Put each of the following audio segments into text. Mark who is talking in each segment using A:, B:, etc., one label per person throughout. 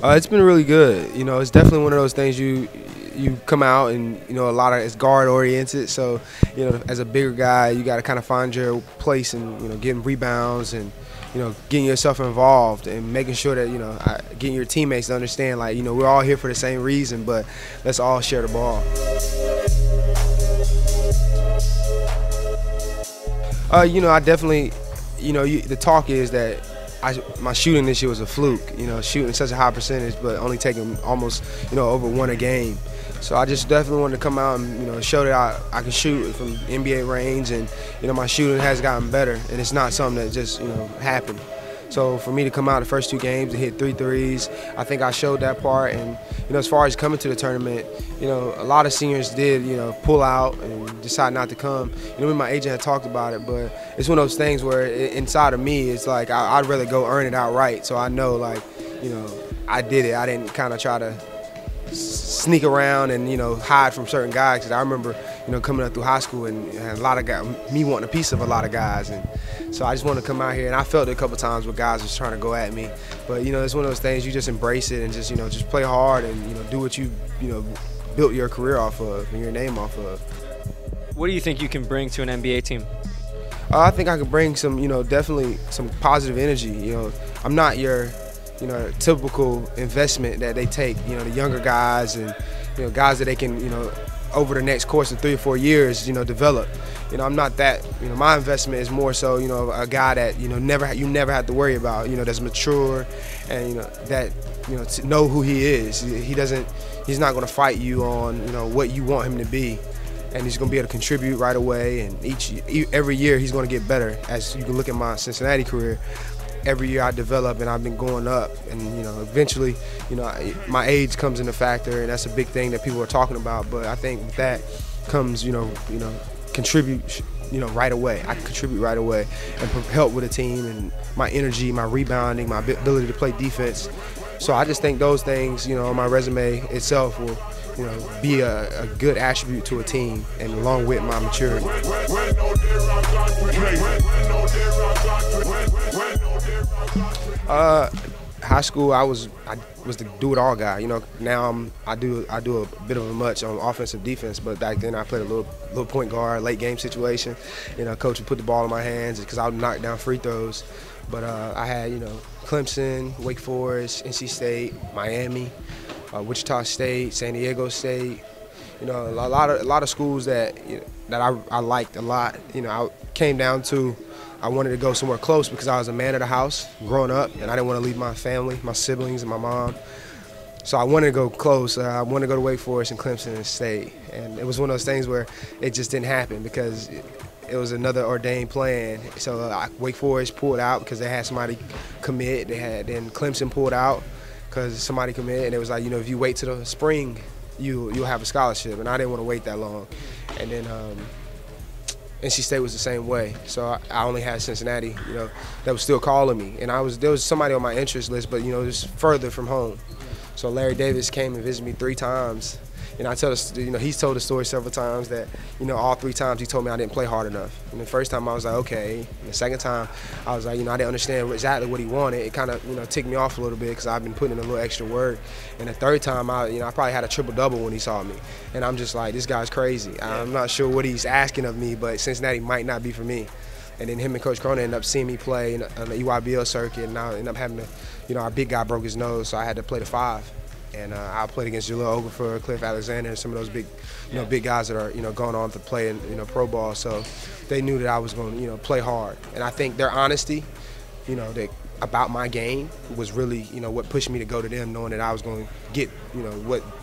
A: It's been really good. You know, it's definitely one of those things you come out and, you know, a lot of it's guard oriented. So, you know, as a bigger guy, you got to kind of find your place and, you know, getting rebounds and, you know, getting yourself involved and making sure that, you know, getting your teammates to understand, like, you know, we're all here for the same reason, but let's all share the ball. You know, I definitely, you know, the talk is that my shooting this year was a fluke, you know, shooting such a high percentage, but only taking almost, you know, over 1 a game. So I just definitely wanted to come out and, you know, show that I can shoot from NBA range, and, you know, my shooting has gotten better, and it's not something that just, you know, happened. So for me to come out the first 2 games and hit 3 threes, I think I showed that part. And, you know, as far as coming to the tournament, you know, a lot of seniors did, you know, pull out and decide not to come. You know, me and my agent had talked about it, but it's one of those things where inside of me, it's like I'd rather go earn it outright. So I know, like, you know, I did it. I didn't kind of try to sneak around and, you know, hide from certain guys. Because I remember, you know, coming up through high school and a lot of guys, me wanting a piece of a lot of guys. And so I just wanted to come out here, and I felt it a couple times where guys was trying to go at me. But, you know, it's one of those things, you just embrace it and just, you know, just play hard and, you know, do what you know, built your career off of and your name off of.
B: What do you think you can bring to an NBA team?
A: I think I could bring some, you know, definitely some positive energy. You know, I'm not your, you know, typical investment that they take, you know, the younger guys and, you know, guys that they can, you know, over the next course of 3 or 4 years, you know, develop. You know, I'm not that. You know, my investment is more so, you know, a guy that, you know, you never have to worry about. You know, that's mature, and, you know, that, you know, to know who he is. He's not going to fight you on, you know, what you want him to be, and he's going to be able to contribute right away. And every year he's going to get better. As you can look at my Cincinnati career, every year I develop, and I've been going up, and, you know, eventually, you know, my age comes into factor, and that's a big thing that people are talking about. But I think with that comes, you know, contribute, you know, right away. I can contribute right away and help with a team, and my energy, my rebounding, my ability to play defense. So I just think those things, you know, on my resume itself will, you know, be a good attribute to a team, and along with my maturity. High school, I was the do-it-all guy. You know, now I do a bit of a much on offensive defense, but back then I played a little point guard, late game situation. You know, coach would put the ball in my hands because I would knock down free throws. But I had, you know, Clemson, Wake Forest, NC State, Miami, Wichita State, San Diego State. You know, a lot of schools that, you know, that I liked a lot. You know, I came down to, I wanted to go somewhere close because I was a man of the house growing up, and I didn't want to leave my family, my siblings, and my mom. So I wanted to go close. I wanted to go to Wake Forest and Clemson and State. And it was one of those things where it just didn't happen because it was another ordained plan. So Wake Forest pulled out because they had somebody commit. Then Clemson pulled out because somebody committed, and it was like, you know, if you wait till the spring, you'll have a scholarship. And I didn't want to wait that long. And then NC State was the same way. So I only had Cincinnati, you know, that was still calling me. And there was somebody on my interest list, but, you know, just further from home. So Larry Davis came and visited me 3 times. And you know, he's told the story several times that, you know, all 3 times he told me I didn't play hard enough. And the first time I was like, okay. And the second time I was like, you know, I didn't understand exactly what he wanted. It kind of, you know, ticked me off a little bit because I've been putting in a little extra work. And the third time, I probably had a triple-double when he saw me. And I'm just like, this guy's crazy. I'm not sure what he's asking of me, but Cincinnati might not be for me. And then him and Coach Cronin ended up seeing me play on the EYBL circuit, and I ended up having to, you know, our big guy broke his nose, so I had to play the 5. And I played against Jaleel Okafor, Cliff Alexander, and some of those big, you know, big guys that are, you know, going on to play in, you know, pro ball. So they knew that I was going to, you know, play hard. And I think their honesty, you know, about my game was really, you know, what pushed me to go to them, knowing that I was going to get, you know,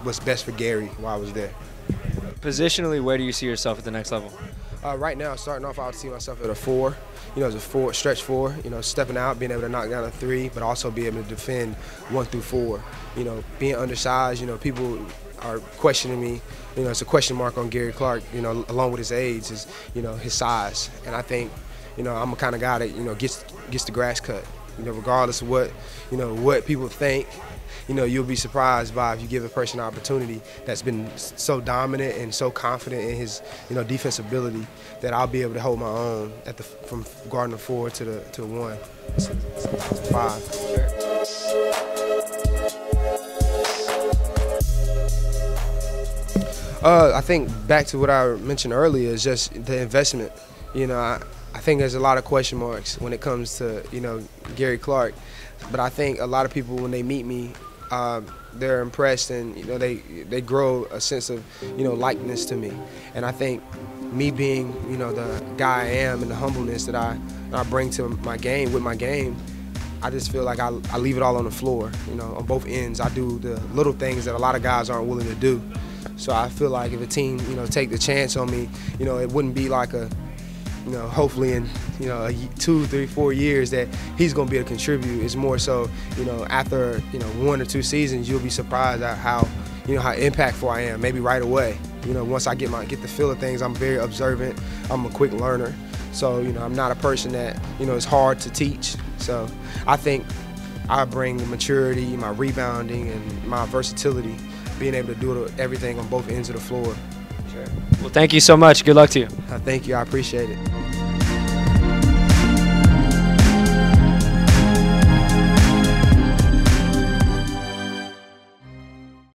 A: what's best for Gary while I was there.
B: Positionally, where do you see yourself at the next level?
A: Right now, starting off, I would see myself at a 4. You know, as a stretch 4. You know, stepping out, being able to knock down a 3, but also be able to defend 1 through 4. You know, being undersized. You know, people are questioning me. You know, it's a question mark on Gary Clark. You know, along with his age, is, you know, his size. And I think, you know, I'm the kind of guy that, you know, gets the grass cut. You know, regardless of what people think. You know, you'll be surprised by if you give a person an opportunity that's been so dominant and so confident in his, you know, defense ability that I'll be able to hold my own from guarding a 4 to 1, 5. I think back to what I mentioned earlier is just the investment. You know, I think there's a lot of question marks when it comes to, you know, Gary Clark. But I think a lot of people, when they meet me, they're impressed, and, you know, they grow a sense of, you know, likeness to me. And I think me being, you know, the guy I am and the humbleness that I bring to my game, with my game, I just feel like I leave it all on the floor, you know, on both ends. I do the little things that a lot of guys aren't willing to do. So I feel like if a team, you know, take the chance on me, you know, it wouldn't be like a, you know, hopefully in, you know, 2, 3, 4 years that he's going to be able to contribute. It's more so, you know, after, you know, 1 or 2 seasons, you'll be surprised at how, you know, how impactful I am, maybe right away. You know, once I get the feel of things, I'm very observant. I'm a quick learner. So, you know, I'm not a person that, you know, is hard to teach. So I think I bring the maturity, my rebounding, and my versatility, being able to do everything on both ends of the floor.
B: Sure. Well, thank you so much. Good luck to you.
A: Thank you. I appreciate it.